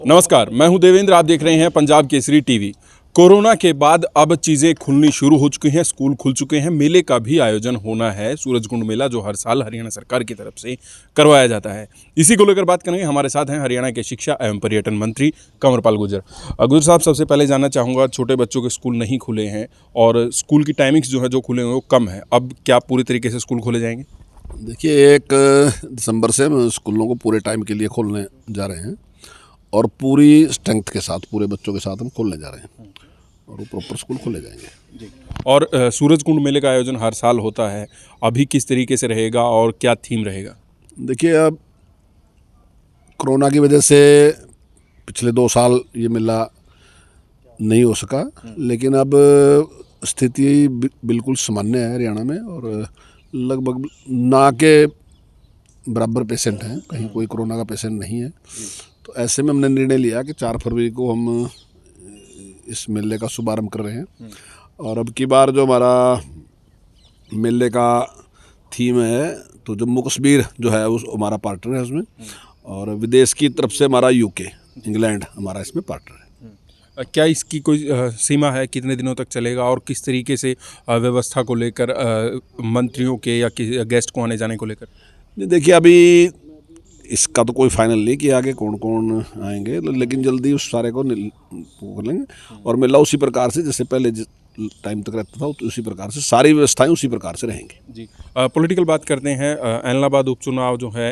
नमस्कार, मैं हूं देवेंद्र। आप देख रहे हैं पंजाब केसरी टीवी। कोरोना के बाद अब चीज़ें खुलनी शुरू हो चुकी हैं, स्कूल खुल चुके हैं, मेले का भी आयोजन होना है, सूरजकुंड मेला, जो हर साल हरियाणा सरकार की तरफ से करवाया जाता है। इसी को लेकर बात करेंगे। हमारे साथ हैं हरियाणा के शिक्षा एवं पर्यटन मंत्री कंवरपाल गुर्जर। गुर्जर साहब, सबसे पहले जानना चाहूँगा, छोटे बच्चों के स्कूल नहीं खुले हैं और स्कूल की टाइमिंग्स जो खुले हुए हैं वो कम है, अब क्या पूरी तरीके से स्कूल खोले जाएंगे? देखिए, 1 दिसंबर से हम स्कूलों को पूरे टाइम के लिए खोलने जा रहे हैं और पूरी स्ट्रेंथ के साथ, पूरे बच्चों के साथ हम खोलने जा रहे हैं और वो प्रॉपर स्कूल खोले जाएंगे। और सूरजकुंड मेले का आयोजन हर साल होता है, अभी किस तरीके से रहेगा और क्या थीम रहेगा? देखिए, अब कोरोना की वजह से पिछले 2 साल ये मेला नहीं हो सका, लेकिन अब स्थिति बिल्कुल सामान्य है हरियाणा में और लगभग ना के बराबर पेशेंट हैं, कहीं कोई कोरोना का पेशेंट नहीं है। तो ऐसे में हमने निर्णय लिया कि 4 फरवरी को हम इस मेले का शुभारंभ कर रहे हैं। और अब की बार जो हमारा मेले का थीम है, तो जम्मू कश्मीर जो है उस हमारा पार्टनर है उसमें, और विदेश की तरफ से हमारा यूके, इंग्लैंड हमारा इसमें पार्टनर है। क्या इसकी कोई सीमा है, कितने दिनों तक चलेगा और किस तरीके से व्यवस्था को लेकर, मंत्रियों के या गेस्ट को आने जाने को लेकर? देखिए, अभी इसका तो कोई फाइनल नहीं किया आगे कौन कौन आएंगे, लेकिन जल्दी उस सारे को वो कर लेंगे और मेला उसी प्रकार से जैसे पहले टाइम तक रहता था, तो उसी प्रकार से सारी व्यवस्थाएं उसी प्रकार से रहेंगी। जी, पॉलिटिकल बात करते हैं। एलनाबाद उपचुनाव जो है,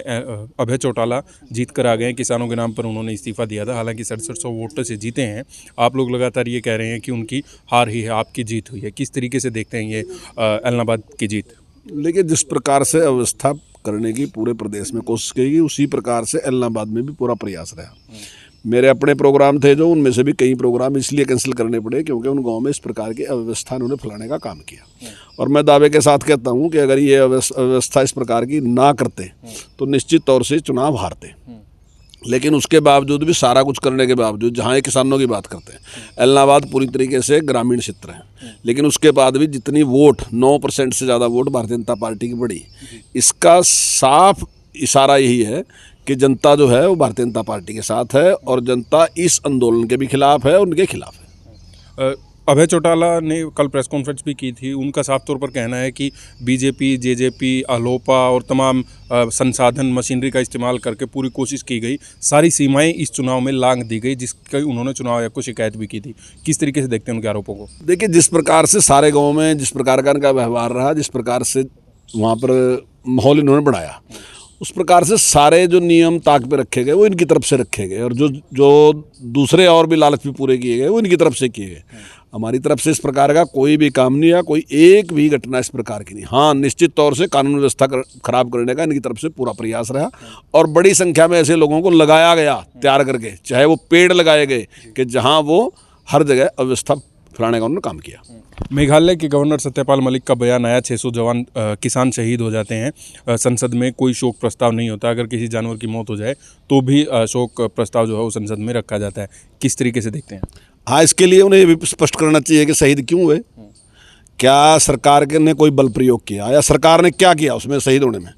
अभय चौटाला जीत कर आ गए हैं। किसानों के नाम पर उन्होंने इस्तीफा दिया था, हालांकि 6700 वोटों से जीते हैं। आप लोग लगातार ये कह रहे हैं कि उनकी हार ही है, आपकी जीत हुई है। किस तरीके से देखते हैं ये एलनाबाद की जीत? लेकिन जिस प्रकार से व्यवस्था करने की पूरे प्रदेश में कोशिश की, उसी प्रकार से एलनाबाद में भी पूरा प्रयास रहा। मेरे अपने प्रोग्राम थे जो, उनमें से भी कई प्रोग्राम इसलिए कैंसिल करने पड़े क्योंकि उन गांव में इस प्रकार की अव्यवस्था उन्होंने फैलाने का काम किया। और मैं दावे के साथ कहता हूं कि अगर ये अव्यवस्था इस प्रकार की ना करते तो निश्चित तौर से चुनाव हारते। लेकिन उसके बावजूद भी, सारा कुछ करने के बावजूद, जहाँ एक किसानों की बात करते हैं, एलनाबाद पूरी तरीके से ग्रामीण क्षेत्र है, लेकिन उसके बाद भी जितनी वोट, 9% से ज़्यादा वोट भारतीय जनता पार्टी की बढ़ी, इसका साफ इशारा यही है कि जनता जो है वो भारतीय जनता पार्टी के साथ है और जनता इस आंदोलन के भी खिलाफ है और उनके खिलाफ है। अभय चौटाला ने कल प्रेस कॉन्फ्रेंस भी की थी। उनका साफ तौर पर कहना है कि बीजेपी, जेजेपी, अलोपा और तमाम संसाधन, मशीनरी का इस्तेमाल करके पूरी कोशिश की गई, सारी सीमाएं इस चुनाव में लांघ दी गई, जिसकी उन्होंने चुनाव आयोग को शिकायत भी की थी। किस तरीके से देखते हैं उनके आरोपों को? देखिए, जिस प्रकार से सारे गाँव में जिस प्रकार का इनका व्यवहार रहा, जिस प्रकार से वहाँ पर माहौल इन्होंने बढ़ाया, उस प्रकार से सारे जो नियम ताक पे रखे गए वो इनकी तरफ से रखे गए और जो दूसरे और भी लालच भी पूरे किए गए वो इनकी तरफ से किए गए। हमारी तरफ से इस प्रकार का कोई भी काम नहीं है, कोई एक भी घटना इस प्रकार की नहीं। हाँ, निश्चित तौर से कानून व्यवस्था खराब करने का इनकी तरफ से पूरा प्रयास रहा और बड़ी संख्या में ऐसे लोगों को लगाया गया तैयार करके, चाहे वो पेड़ लगाए गए कि जहाँ वो हर जगह अव्यवस्था फैलाने का उन्होंने काम किया। मेघालय के गवर्नर सत्यपाल मलिक का बयान आया, 600 जवान किसान शहीद हो जाते हैं, संसद में कोई शोक प्रस्ताव नहीं होता, अगर किसी जानवर की मौत हो जाए तो भी शोक प्रस्ताव जो है वो संसद में रखा जाता है। किस तरीके से देखते हैं? हाँ, इसके लिए उन्हें ये भी स्पष्ट करना चाहिए कि शहीद क्यों हुए, क्या सरकार ने कोई बल प्रयोग किया या सरकार ने क्या किया उसमें शहीद होने में,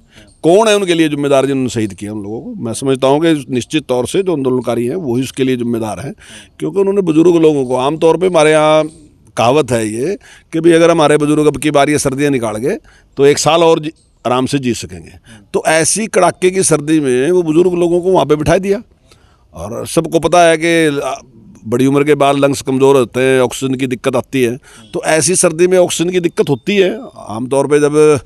कौन है उनके लिए जिम्मेदार जिन्होंने शहीद किया उन लोगों को। मैं समझता हूँ कि निश्चित तौर से जो आंदोलनकारी हैं वही उसके लिए जिम्मेदार हैं, क्योंकि उन्होंने बुजुर्ग लोगों को, आमतौर पर हमारे यहाँ कहावत है ये कि भाई अगर हमारे बुजुर्ग अब की बार ये सर्दियाँ निकाल गए तो 1 साल और आराम से जी सकेंगे। तो ऐसी कड़ाके की सर्दी में वो बुजुर्ग लोगों को वहाँ पे बिठा दिया और सबको पता है कि बड़ी उम्र के बाद लंग्स कमज़ोर होते हैं, ऑक्सीजन की दिक्कत आती है। तो ऐसी सर्दी में ऑक्सीजन की दिक्कत होती है। आमतौर पे जब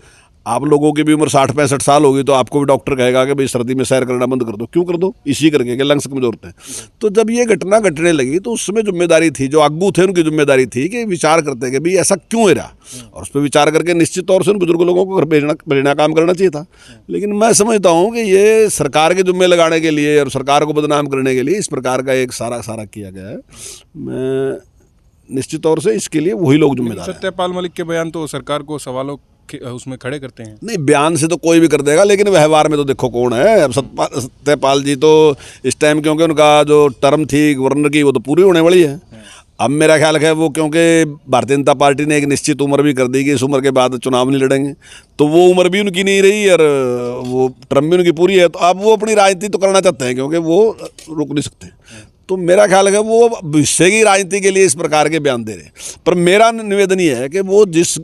आप लोगों की भी उम्र 60-65 साल होगी तो आपको भी डॉक्टर कहेगा कि भाई सर्दी में सैर करना बंद कर दो। क्यों कर दो? इसी करके कि लंग्स कमज़ोर होते हैं। तो जब ये घटना घटने लगी तो उसमें जिम्मेदारी थी, जो आगू थे उनकी जिम्मेदारी थी कि विचार करते कि भाई ऐसा क्यों हो रहा, और उस पर विचार करके निश्चित तौर से उन बुजुर्ग लोगों को घर भेजना काम करना चाहिए था। लेकिन मैं समझता हूँ कि ये सरकार के जुम्मे लगाने के लिए और सरकार को बदनाम करने के लिए इस प्रकार का एक सारा किया गया है। मैं निश्चित तौर से इसके लिए वही लोग जिम्मेदार हैं। सत्यपाल मलिक के बयान तो सरकार को सवालों उसमें खड़े करते हैं। नहीं, बयान से तो कोई भी कर देगा, लेकिन व्यवहार में तो देखो कौन है। अब सत्यपाल जी तो इस टाइम, क्योंकि उनका जो टर्म थी गवर्नर की वो तो पूरी होने वाली है। अब मेरा ख्याल है वो, क्योंकि भारतीय जनता पार्टी ने एक निश्चित उम्र भी कर दी कि इस उम्र के बाद चुनाव नहीं लड़ेंगे, तो वो उम्र भी उनकी नहीं रही और वो टर्म भी उनकी पूरी है। तो अब वो अपनी राजनीति तो करना चाहते हैं, क्योंकि वो रुक नहीं सकते। तो मेरा ख्याल है कि वो भविष्य की राजनीति के लिए इस प्रकार के बयान दे रहे हैं। पर मेरा निवेदन ये है कि वो जिस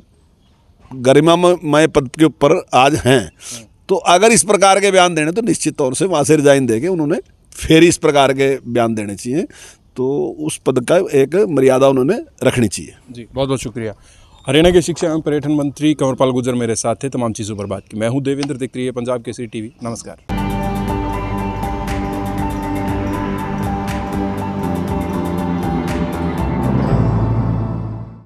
गरिमामय पद के ऊपर आज हैं, तो अगर इस प्रकार के बयान देने तो निश्चित तौर से वहाँ से रिजाइन देके उन्होंने फिर इस प्रकार के बयान देने चाहिए। तो उस पद का एक मर्यादा उन्होंने रखनी चाहिए। जी, बहुत बहुत शुक्रिया। हरियाणा के शिक्षा एवं पर्यटन मंत्री कंवरपाल गुर्जर मेरे साथ थे। तमाम चीज़ों पर बात की। मैं हूं देवेंद्र, देखते रहिए पंजाब केसरी टीवी। नमस्कार।